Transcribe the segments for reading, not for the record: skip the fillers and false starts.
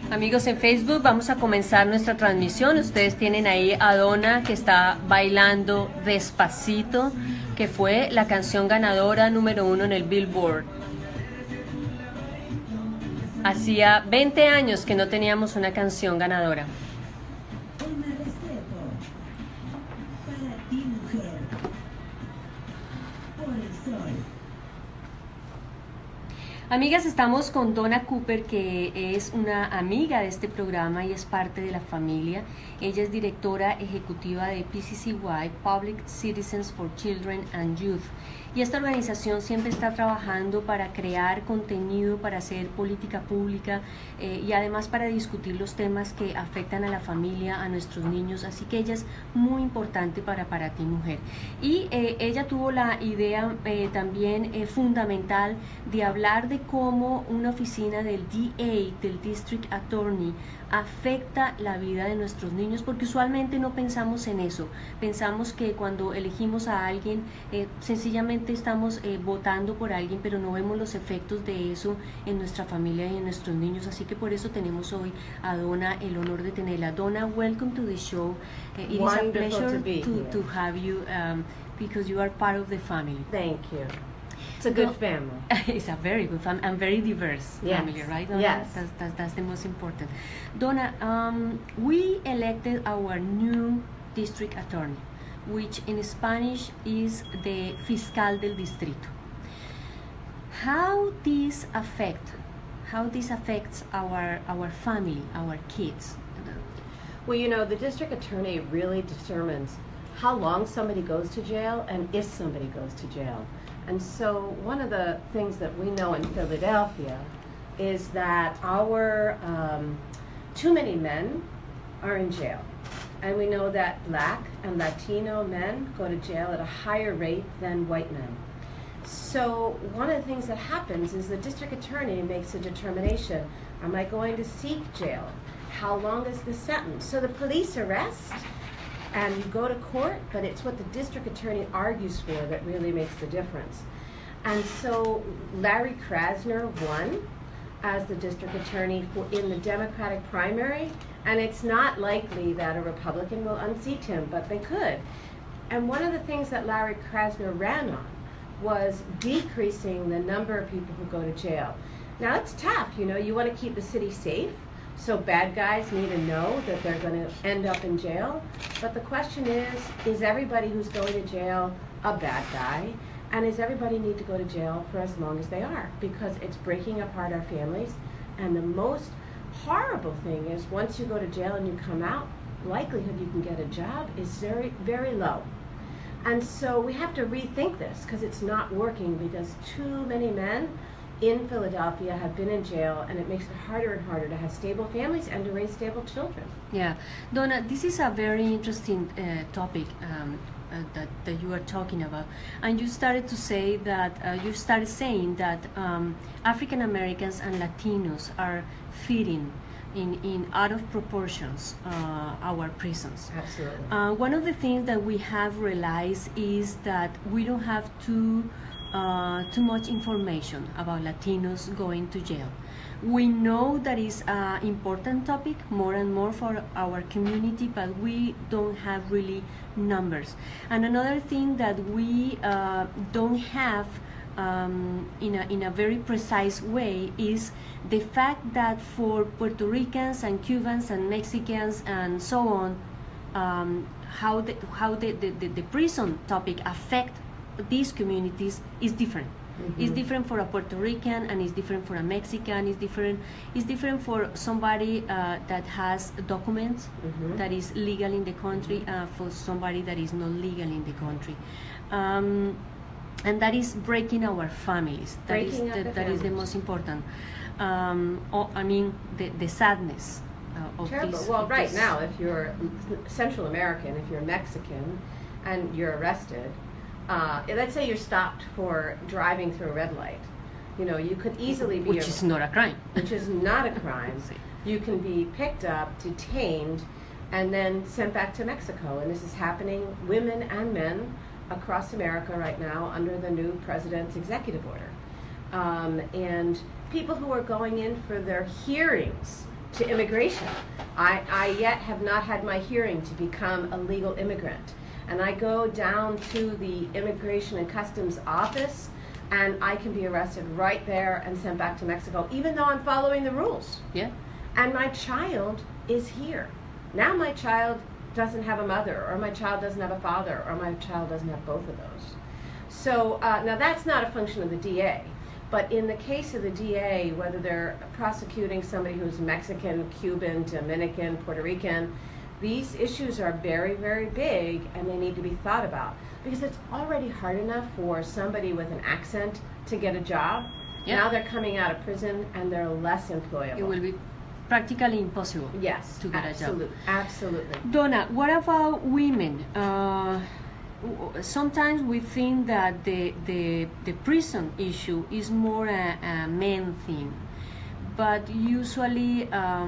Amigos en Facebook, vamos a comenzar nuestra transmisión. Ustedes tienen ahí a Donna que está bailando Despacito, que fue la canción ganadora número 1 en el Billboard. Hacía 20 años que no teníamos una canción ganadora. Restrepo, para ti, mujer, por el sol. Amigas, estamos con Donna Cooper, que es una amiga de este programa y es parte de la familia. Ella es directora ejecutiva de PCCY, Public Citizens for Children and Youth. Y esta organización siempre está trabajando para crear contenido, para hacer política pública y además para discutir los temas que afectan a la familia, a nuestros niños. Así que ella es muy importante para ti, mujer. Y ella tuvo la idea también fundamental de hablar de cómo una oficina del DA, del District Attorney, afecta la vida de nuestros niños, porque usualmente no pensamos en eso. Pensamos que cuando elegimos a alguien, sencillamente estamos votando por alguien, pero no vemos los efectos de eso en nuestra familia y en nuestros niños. Así que por eso tenemos hoy a Donna, el honor de tenerla. Donna, welcome to the show. It is a pleasure to have you because you are part of the family. Thank you. It's a good family. It's a very good family and very diverse family, right? Donna? Yes. That's the most important. Donna, we elected our new district attorney, which in Spanish is the Fiscal del Distrito. How this affects our family, our kids? Well, you know, the district attorney really determines how long somebody goes to jail and if somebody goes to jail. And so one of the things that we know in Philadelphia is that our too many men are in jail. And we know that Black and Latino men go to jail at a higher rate than white men. So one of the things that happens is the district attorney makes a determination. Am I going to seek jail? How long is the sentence? So the police arrest and you go to court, but it's what the district attorney argues for that really makes the difference. And so Larry Krasner won as the district attorney in the Democratic primary, and it's not likely that a Republican will unseat him, but they could. And one of the things that Larry Krasner ran on was decreasing the number of people who go to jail. Now it's tough, you know, you want to keep the city safe, so bad guys need to know that they're going to end up in jail. But the question is everybody who's going to jail a bad guy? And does everybody need to go to jail for as long as they are? Because it's breaking apart our families. And the most horrible thing is once you go to jail and you come out, likelihood you can get a job is very, very low. And so we have to rethink this because it's not working because too many men in Philadelphia have been in jail, and it makes it harder and harder to have stable families and to raise stable children. Yeah, Donna, this is a very interesting topic that you are talking about, and you started saying that African Americans and Latinos are feeding in out of proportions our prisons. Absolutely. One of the things that we have realized is that we don't have too much information about Latinos going to jail. We know that is an important topic more and more for our community, but we don't have really numbers. And another thing that we don't have in a very precise way is the fact that for Puerto Ricans and Cubans and Mexicans and so on, how the prison topic affect these communities is different. Mm-hmm. It's different for a Puerto Rican and it's different for a Mexican. It's different for somebody that has documents that is legal in the country for somebody that is not legal in the country. And that is breaking our families. That is the most important. I mean, the sadness of Terrible. this. Well, right now, if you're Central American, if you're Mexican, and you're arrested, let's say you're stopped for driving through a red light. You know, you could easily be... Which is not a crime. Which is not a crime. You can be picked up, detained, and then sent back to Mexico. And this is happening, women and men, across America right now under the new president's executive order. And people who are going in for their hearings to immigration. I yet have not had my hearing to become a legal immigrant. And I go down to the Immigration and Customs office, and I can be arrested right there and sent back to Mexico, even though I'm following the rules. Yeah. And my child is here. Now my child doesn't have a mother, or my child doesn't have a father, or my child doesn't have both of those. So now that's not a function of the DA, but in the case of the DA, whether they're prosecuting somebody who's Mexican, Cuban, Dominican, Puerto Rican, these issues are very, very big, and they need to be thought about, because it's already hard enough for somebody with an accent to get a job. Yeah. Now they're coming out of prison and they're less employable. It will be practically impossible. Yes, to get a job. Absolutely. Donna, what about women? Sometimes we think that the prison issue is more a men thing, but usually,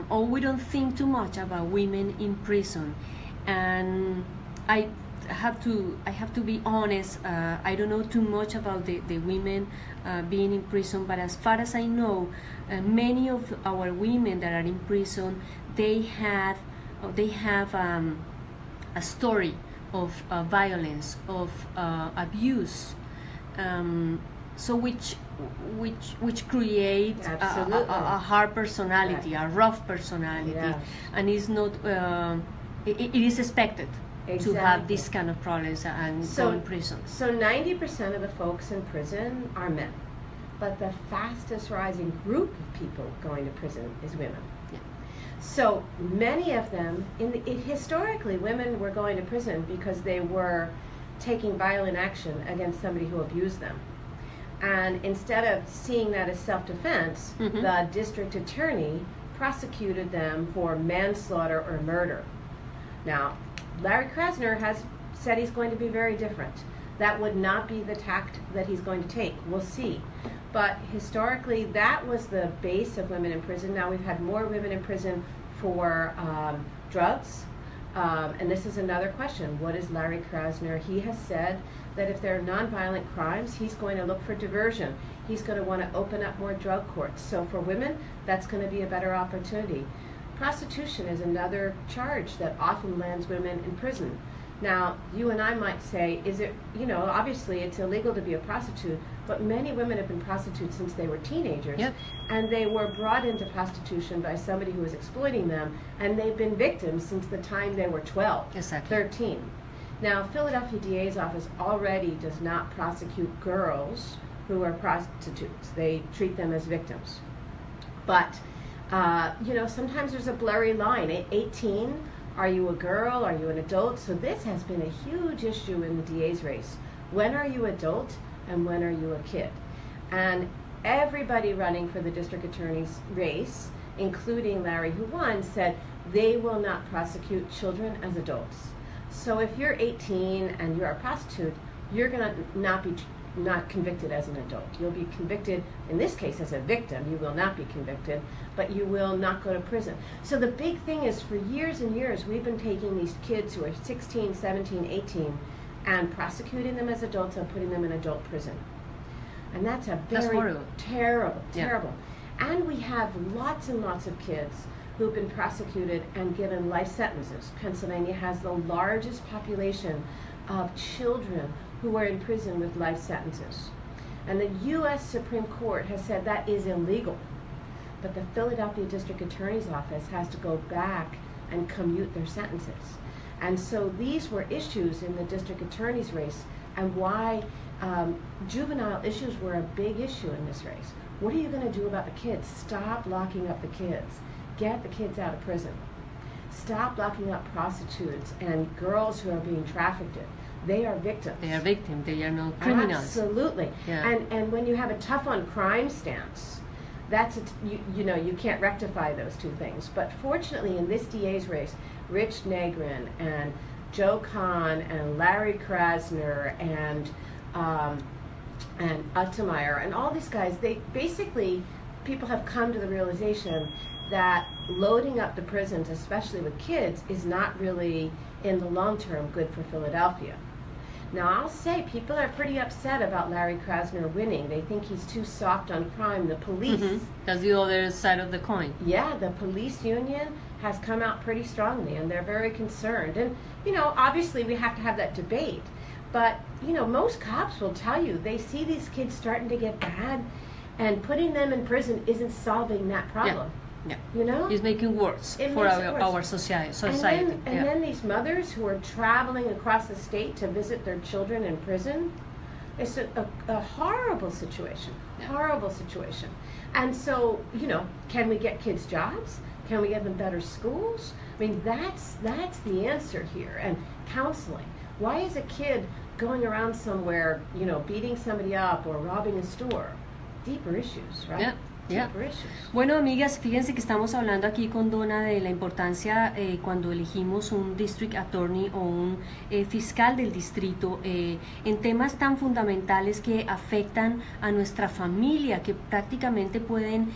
or we don't think too much about women in prison. And I have to be honest. I don't know too much about the women being in prison, but as far as I know, many of our women that are in prison, they have a story of violence, of abuse, so which create a hard personality, a rough personality, and it's not. It is expected to have this kind of problems and go in prison. So 90% of the folks in prison are men, but the fastest rising group of people going to prison is women. Yeah. So many of them, historically, women were going to prison because they were taking violent action against somebody who abused them. And instead of seeing that as self-defense, the district attorney prosecuted them for manslaughter or murder. Now, Larry Krasner has said he's going to be very different. That would not be the tact that he's going to take. We'll see. But historically, that was the base of women in prison. Now we've had more women in prison for drugs. And this is another question. What is Larry Krasner? He has said that if there are nonviolent crimes, he's going to look for diversion. He's going to want to open up more drug courts. So for women, that's going to be a better opportunity. Prostitution is another charge that often lands women in prison. Now, you and I might say, is it, obviously it's illegal to be a prostitute, but many women have been prostitutes since they were teenagers. Yep. And they were brought into prostitution by somebody who was exploiting them, and they've been victims since the time they were 12, Exactly. 13. Now, Philadelphia DA's office already does not prosecute girls who are prostitutes. They treat them as victims. But, sometimes there's a blurry line. At 18, are you a girl? Are you an adult? So this has been a huge issue in the DA's race. When are you adult and when are you a kid? And everybody running for the district attorney's race, including Larry who won, said they will not prosecute children as adults. So if you're 18 and you're a prostitute, you're going to not convicted as an adult. You'll be convicted, in this case, as a victim. You will not be convicted, but you will not go to prison. So the big thing is, for years and years, we've been taking these kids who are 16, 17, 18, and prosecuting them as adults and putting them in adult prison. And that's a very terrible. And we have lots and lots of kids who've been prosecuted and given life sentences. Pennsylvania has the largest population of children who are in prison with life sentences. And the U.S. Supreme Court has said that is illegal. But the Philadelphia District Attorney's Office has to go back and commute their sentences. And so these were issues in the district attorney's race, and why juvenile issues were a big issue in this race. What are you going to do about the kids? Stop locking up the kids. Get the kids out of prison. Stop locking up prostitutes and girls who are being trafficked. They are victims. They are victims. They are not criminals. Absolutely. Yeah. And when you have a tough on crime stance, that's you can't rectify those two things. But fortunately, in this DA's race, Rich Negrin and Joe Kahn and Larry Krasner and Uttemeyer and all these guys, people have come to the realization that loading up the prisons, especially with kids, is not really, in the long term, good for Philadelphia. Now, I'll say people are pretty upset about Larry Krasner winning. They think he's too soft on crime. The police. That's the other side of the coin. Yeah, the police union has come out pretty strongly, and they're very concerned. And, you know, obviously we have to have that debate. But, you know, most cops will tell you they see these kids starting to get bad, and putting them in prison isn't solving that problem. Yeah. You know? It's making worse It for makes it worse. our society. And then these mothers who are traveling across the state to visit their children in prison, it's a horrible situation. Yeah. Horrible situation. And so, you know, can we get kids jobs? Can we get them better schools? I mean, that's the answer here. And counseling. Why is a kid going around somewhere, you know, beating somebody up or robbing a store? Deeper issues, right? Yeah. Yeah. Deeper issues. Bueno, amigas, fíjense que estamos hablando aquí con Donna de la importancia cuando elegimos un district attorney o un fiscal del distrito en temas tan fundamentales que afectan a nuestra familia, que prácticamente pueden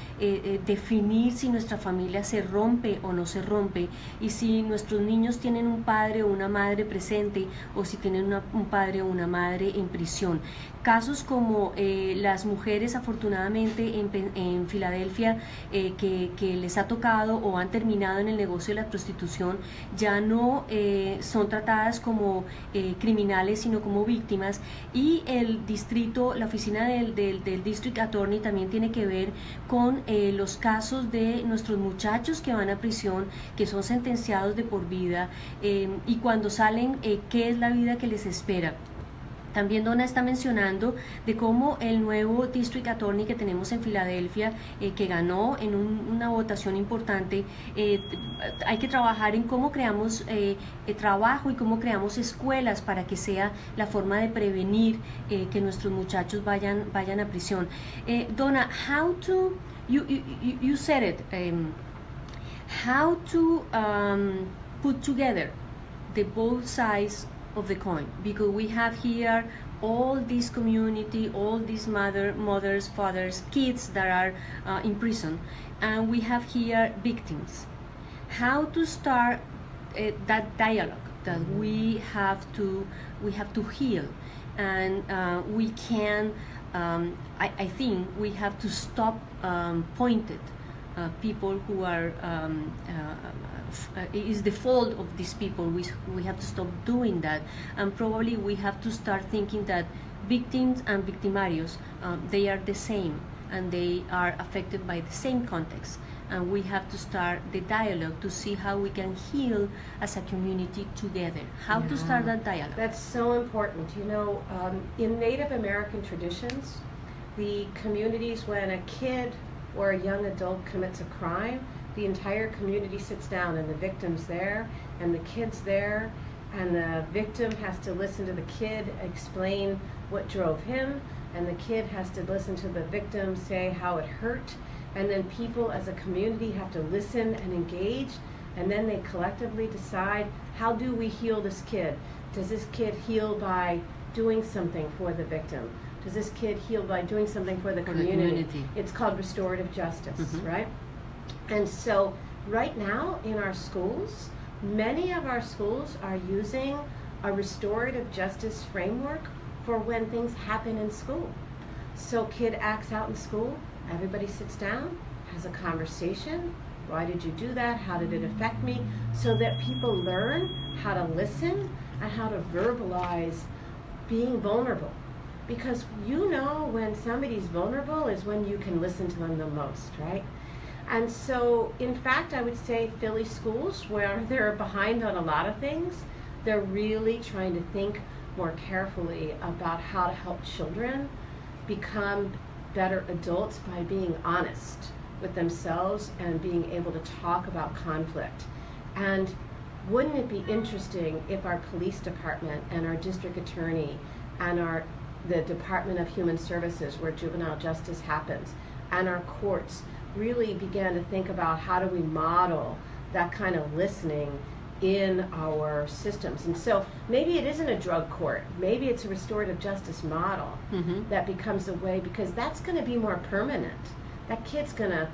definir si nuestra familia se rompe o no se rompe, y si nuestros niños tienen un padre o una madre presente, o si tienen un padre o una madre en prisión. Casos como las mujeres, afortunadamente, en Filadelfia, que les ha tocado o han terminado en el negocio de la prostitución, ya no son tratadas como criminales, sino como víctimas. Y el distrito, la oficina del District Attorney también tiene que ver con los casos de nuestros muchachos que van a prisión, que son sentenciados de por vida, y cuando salen, qué es la vida que les espera. También Donna está mencionando de cómo el nuevo District Attorney que tenemos en Filadelfia, que ganó en una votación importante, hay que trabajar en cómo creamos trabajo y cómo creamos escuelas para que sea la forma de prevenir que nuestros muchachos vayan a prisión. Donna, you said it, how to put together the both sides of the coin, because we have here all this community, all these mothers, fathers, kids that are in prison, and we have here victims. How to start that dialogue that we have to heal, and we can. I think we have to stop pointed people who are. It is the fault of these people. We have to stop doing that, and probably we have to start thinking that victims and victimarios, they are the same, and they are affected by the same context, and we have to start the dialogue to see how we can heal as a community together. How to start that dialogue. That's so important. You know, in Native American traditions, the communities, when a kid or a young adult commits a crime, the entire community sits down, and the victim's there, and the kid's there, and the victim has to listen to the kid explain what drove him, and the kid has to listen to the victim say how it hurt, and then people as a community have to listen and engage, and then they collectively decide, how do we heal this kid? Does this kid heal by doing something for the victim? Does this kid heal by doing something for the community? It's called restorative justice, right? And so right now in our schools, many of our schools are using a restorative justice framework for when things happen in school. So kid acts out in school, everybody sits down, has a conversation. Why did you do that? How did it affect me? So that people learn how to listen and how to verbalize being vulnerable. Because you know when somebody's vulnerable is when you can listen to them the most, right? And so, in fact, I would say Philly schools, where they're behind on a lot of things, they're really trying to think more carefully about how to help children become better adults by being honest with themselves and being able to talk about conflict. And wouldn't it be interesting if our police department and our district attorney and the Department of Human Services, where juvenile justice happens, and our courts really began to think about how do we model that kind of listening in our systems. And so maybe it isn't a drug court, maybe it's a restorative justice model that becomes a way, because that's going to be more permanent. That kid's going to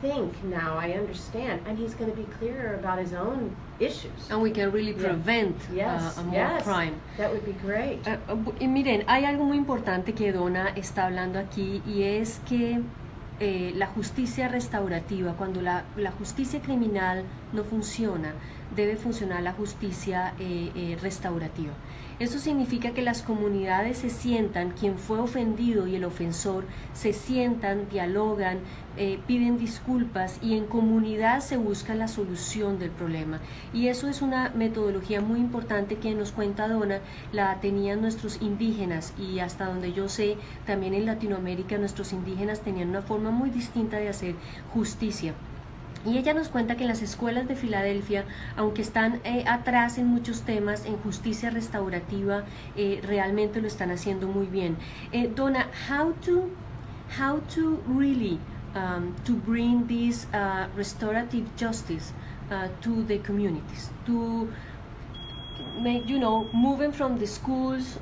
think now, I understand, and he's going to be clearer about his own issues. And we can really prevent more crime. That would be great. Y miren, hay algo muy importante que Donna está hablando aquí, y es que la justicia restaurativa, cuando la justicia criminal no funciona, debe funcionar la justicia restaurativa. Eso significa que las comunidades se sientan, quien fue ofendido y el ofensor, se sientan, dialogan, piden disculpas, y en comunidad se busca la solución del problema. Y eso es una metodología muy importante que nos cuenta Donna, la tenían nuestros indígenas, y hasta donde yo sé, también en Latinoamérica nuestros indígenas tenían una forma muy distinta de hacer justicia. Y ella nos cuenta que en las escuelas de Filadelfia, aunque están atrás en muchos temas, en justicia restaurativa, realmente lo están haciendo muy bien. Donna, how to really to bring this restorative justice to the communities, to make, moving from the schools,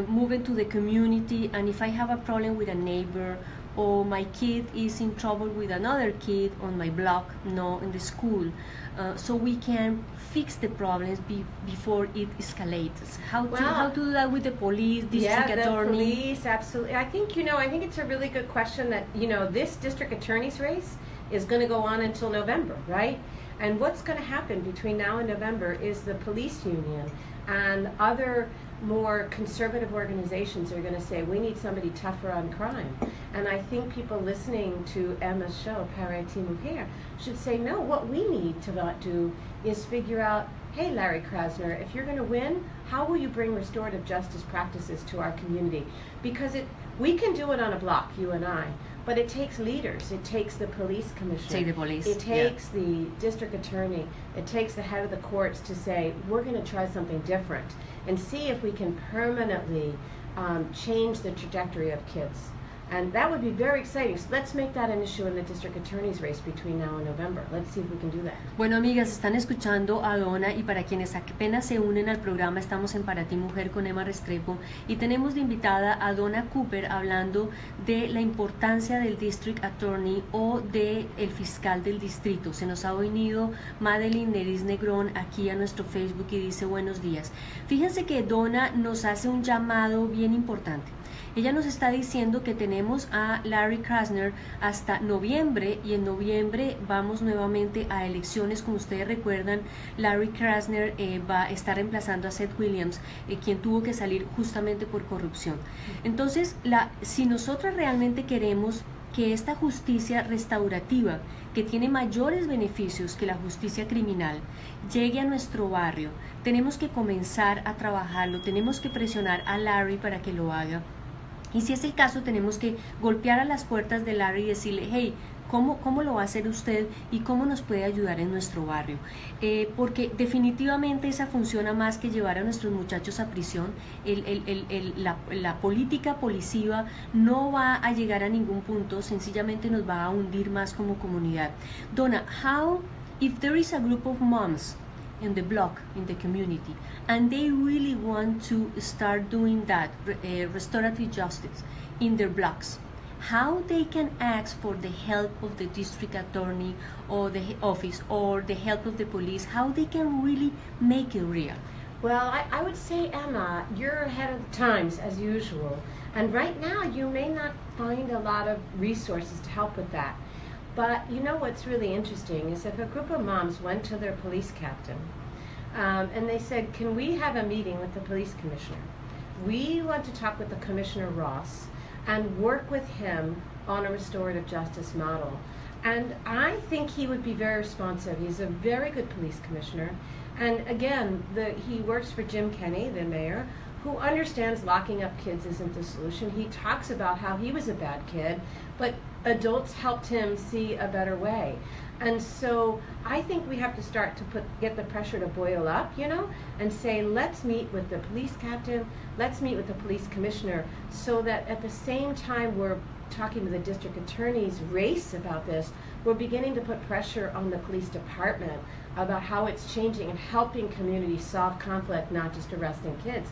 moving to the community, and if I have a problem with a neighbor, or my kid is in trouble with another kid on my block, in the school, so we can fix the problems before it escalates. How to do that with the police, district attorney? Yeah, the police, absolutely. I think it's a really good question that, this district attorney's race is going to go on until November, right? And what's going to happen between now and November is the police union and other more conservative organizations are going to say, we need somebody tougher on crime. And I think people listening to Emma's show, Mujer, should say, no, what we need to do is figure out, hey, Larry Krasner, if you're going to win, how will you bring restorative justice practices to our community? Because we can do it on a block, you and I, but it takes leaders. It takes the police commissioner. Take the police. It takes the district attorney. It takes the head of the courts to say, we're going to try something different and see if we can permanently change the trajectory of kids. And that would be very exciting. So let's make that an issue in the district attorney's race between now and November. Let's see if we can do that. Bueno, amigas, están escuchando a Donna, y para quienes apenas se unen al programa, estamos en Para Ti Mujer con Emma Restrepo, y tenemos de invitada a Donna Cooper hablando de la importancia del district attorney o de el fiscal del distrito. Se nos ha unido Madeline Neris Negrón aquí a nuestro Facebook y dice buenos días. Fíjense que Donna nos hace un llamado bien importante. Ella nos está diciendo que tenemos a Larry Krasner hasta noviembre, y en noviembre vamos nuevamente a elecciones. Como ustedes recuerdan, Larry Krasner va a estar reemplazando a Seth Williams, quien tuvo que salir justamente por corrupción. Entonces, si nosotros realmente queremos que esta justicia restaurativa, que tiene mayores beneficios que la justicia criminal, llegue a nuestro barrio, tenemos que comenzar a trabajarlo, tenemos que presionar a Larry para que lo haga. Y si es el caso, tenemos que golpear a las puertas de Larry y decirle, hey, ¿cómo lo va a hacer usted y cómo nos puede ayudar en nuestro barrio? Porque definitivamente esa funciona más que llevar a nuestros muchachos a prisión. La política policiva no va a llegar a ningún punto, sencillamente nos va a hundir más como comunidad. Donna, if there is a group of moms in the block, in the community, and they really want to start doing that restorative justice in their blocks, how they can ask for the help of the district attorney or the office or the help of the police, how they can really make it real? Well, I would say, Emma, you're ahead of the times as usual, and right now you may not find a lot of resources to help with that. But what's really interesting is if a group of moms went to their police captain and they said, can we have a meeting with the police commissioner? We want to talk with the Commissioner Ross and work with him on a restorative justice model. And I think he would be very responsive. He's a very good police commissioner. And again, he works for Jim Kenney, the mayor, who understands locking up kids isn't the solution. He talks about how he was a bad kid, but adults helped him see a better way. And so I think we have to start to get the pressure to boil up, and say, let's meet with the police captain, let's meet with the police commissioner, so that at the same time we're talking to the district attorney's race about this, we're beginning to put pressure on the police department about how it's changing and helping communities solve conflict, not just arresting kids.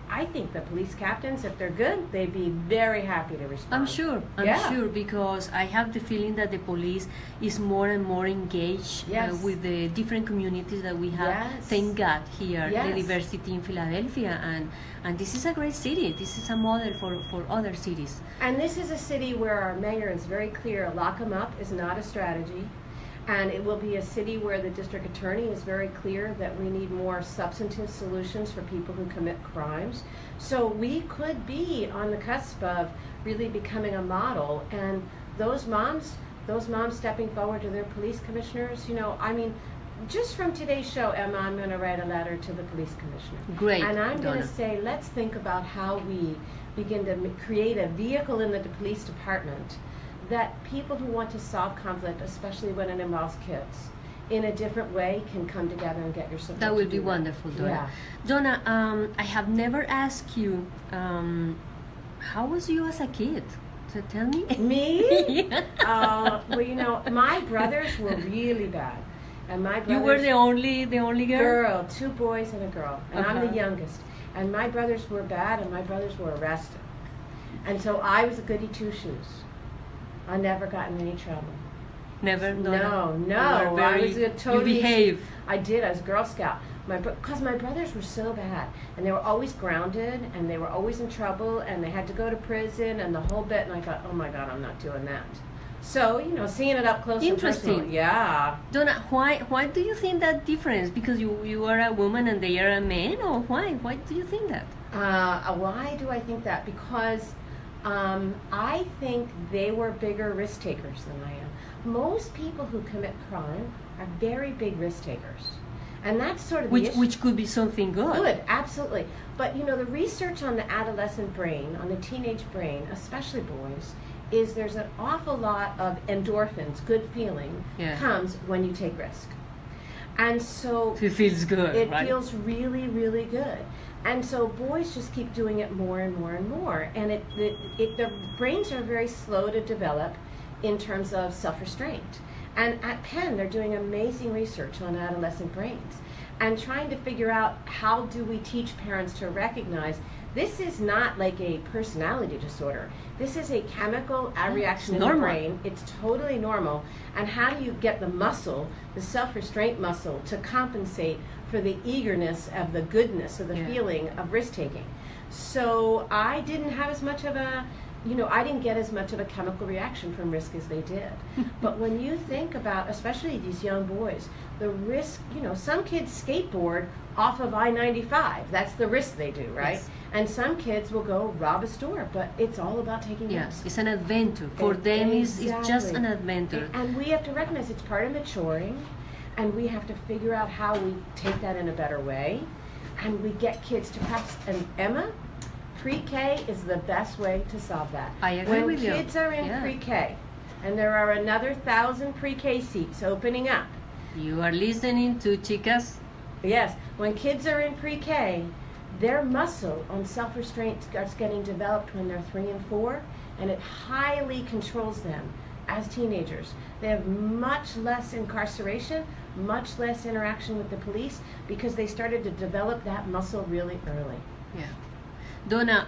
I think the police captains, if they're good, they'd be very happy to respond. I'm sure, because I have the feeling that the police is more and more engaged with the different communities that we have. Yes. Thank God here, Yes. the diversity in Philadelphia, and this is a great city. This is a model for other cities. And this is a city where our mayor is very clear, lock them up is not a strategy. And it will be a city where the district attorney is very clear that we need more substantive solutions for people who commit crimes. So we could be on the cusp of really becoming a model. And those moms stepping forward to their police commissioners, you know, I mean, just from today's show, Emma, I'm going to write a letter to the police commissioner. Great, And I'm going Donna. to say, let's think about how we begin to create a vehicle in the police department that people who want to solve conflict, especially when it involves kids, in a different way can come together and get your support. That would to be do wonderful, Donna. Yeah. Donna, I have never asked you, how was you as a kid? So tell me. Me? Yeah. Well, you know, my brothers were really bad. And my brothers... You were the only girl? Girl, 2 boys and a girl. And I'm Uh-huh. the youngest. And my brothers were bad, and my brothers were arrested. And so I was a goody two-shoes. I never got in any trouble. Never? Donna? No. You were very, I was a totally... You behave. I did. I was a Girl Scout. Because my brothers were so bad, and they were always grounded, and they were always in trouble, and they had to go to prison, and the whole bit. And I thought, oh my God, I'm not doing that. So, you know, seeing it up close and Interesting. personal. Yeah. Donna, why do you think that difference? Because you are a woman and they are a man, or why? Why do you think that? Why do I think that? Because I think they were bigger risk takers than I am. Most people who commit crime are very big risk takers. And that's sort of the issue. Which could be something good. Good, absolutely. But you know, the research on the adolescent brain, on the teenage brain, especially boys, is there's an awful lot of endorphins, good feeling, comes when you take risk. And so it feels good, it right? feels really, really good. And so boys just keep doing it more and more and more. And their brains are very slow to develop in terms of self-restraint. And at Penn, they're doing amazing research on adolescent brains and trying to figure out how do we teach parents to recognize this is not like a personality disorder. This is a chemical reaction in the brain. It's totally normal. And how do you get the muscle, the self-restraint muscle, to compensate for the eagerness of the goodness of the feeling of risk-taking? So I didn't have as much of a, I didn't get as much of a chemical reaction from risk as they did. But when you think about, especially these young boys, the risk, some kids skateboard off of I-95. That's the risk they do, right? Yes. And some kids will go rob a store, but it's all about taking risks. It's an adventure. For them, it's just an adventure. And we have to recognize it's part of maturing, and we have to figure out how we take that in a better way, and we get kids to practice. And Emma, pre-K is the best way to solve that. I agree with you. When kids are in pre-K, and there are another 1,000 pre-K seats opening up. You are listening to Chicas. Yes. When kids are in pre-K, their muscle on self-restraint starts getting developed when they're 3 and 4, and it highly controls them as teenagers. They have much less incarceration, much less interaction with the police, because they started to develop that muscle really early. Yeah. Donna,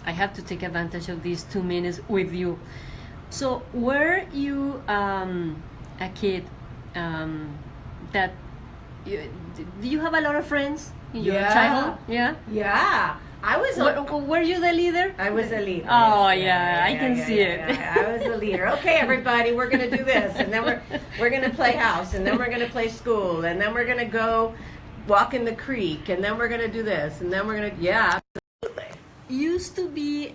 I have to take advantage of these 2 minutes with you. So, were you a kid that do you have a lot of friends in your childhood? Yeah. I was. Were you the leader? I was a leader. Oh I can see it. I was the leader. Okay, everybody, we're gonna do this, and then we're gonna play house, and then we're gonna play school, and then we're gonna go walk in the creek, and then we're gonna do this, and then we're gonna absolutely. Used to be.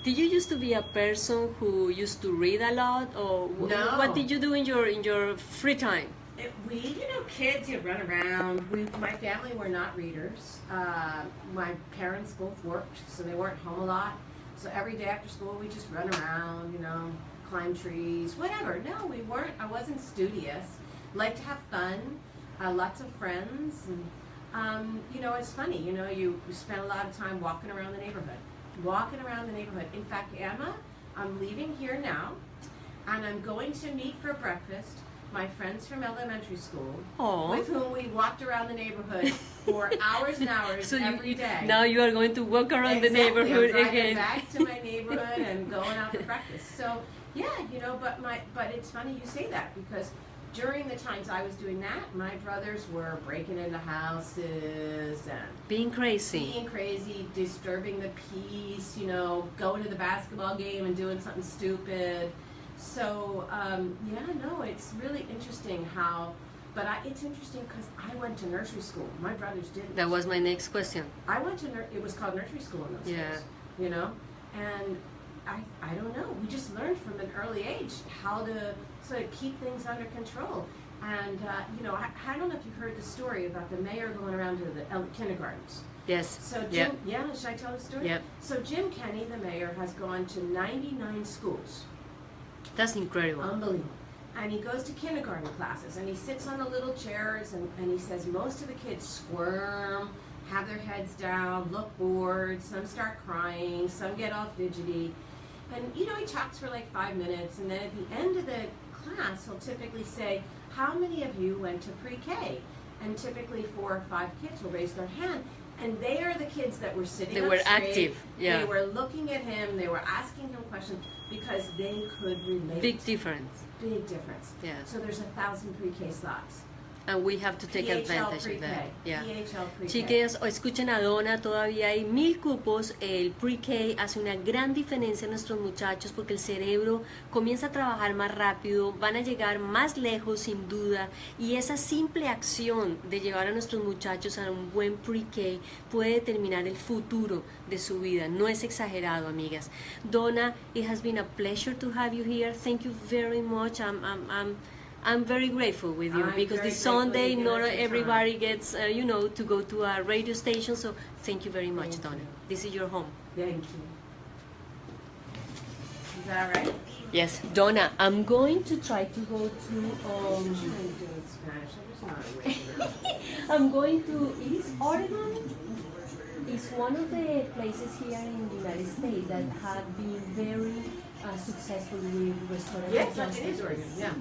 Did you used to be a person who used to read a lot, or no. What did you do in your free time? Kids, you run around. My family were not readers. My parents both worked, so they weren't home a lot. So every day after school, we just run around, climb trees, whatever. No, we weren't. I wasn't studious. Liked to have fun, lots of friends, and it's funny. You spend a lot of time walking around the neighborhood. In fact, Emma, I'm leaving here now, and I'm going to meet for breakfast my friends from elementary school, Aw. with whom we walked around the neighborhood for hours and hours So every day. now you are going to walk around the Exactly. neighborhood I'm driving again. back to my neighborhood and going out for breakfast. So yeah, you know, but it's funny you say that, because during the times I was doing that, my brothers were breaking into houses and Being crazy. disturbing the peace, you know, going to the basketball game and doing something stupid. So it's really interesting how. But it's interesting because I went to nursery school. My brothers didn't. That was my next question. I went to it was called nursery school in those days, you know, and I don't know. We just learned from an early age how to sort of keep things under control. And you know, I don't know if you've heard the story about the mayor going around to the kindergartens. Yes. So Jim, should I tell the story? Yep. So Jim Kenny, the mayor, has gone to 99 schools. That's incredible. Unbelievable. And he goes to kindergarten classes, and he sits on the little chairs, and he says most of the kids squirm, have their heads down, look bored, some start crying, some get all fidgety. And, you know, he talks for like 5 minutes, and then at the end of the class, he'll typically say, how many of you went to pre-K? And typically 4 or 5 kids will raise their hand. And they are the kids that were sitting They up were straight. active, yeah. They were looking at him, they were asking him questions because they could relate. Big difference. Big difference. Yeah. So there's 1,000 pre-K slots. And we have to take PHL advantage pre-K. of that. Yeah. PHL pre-K. Chiques, escuchen a Donna, todavía hay 1000 cupos. El pre-K hace una gran diferencia en nuestros muchachos porque el cerebro comienza a trabajar más rápido, van a llegar más lejos sin duda, y esa simple acción de llevar a nuestros muchachos a un buen pre-K puede determinar el futuro de su vida. No es exagerado, amigas. Donna, it has been a pleasure to have you here. Thank you very much. I'm very grateful with you, I'm because very this grateful Sunday you give not us your everybody gets, you know, to go to a radio station. So thank you very much, Thank Donna. you. This is your home. Thank you. Is that all right? Yes, Donna. I'm going to try to go to. I'm trying to do it in Spanish. I'm just not a regular. I'm going to. Is Oregon? Is one of the places here in the United States that have been very successful with restaurant. Yes, it is Oregon. Yeah.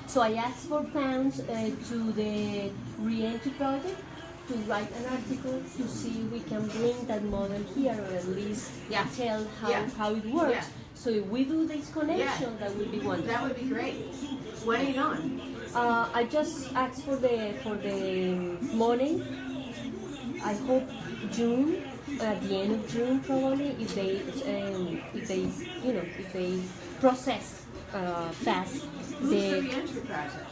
So I asked for fans to the re-entry project to write an article to see if we can bring that model here, or at least Yeah. tell Yeah. how it works. Yeah. So if we do this connection, that would be wonderful. That would be great. When are you going? I just asked for the morning. I hope June, at the end of June probably, if they process fast Who's the the re-entry project?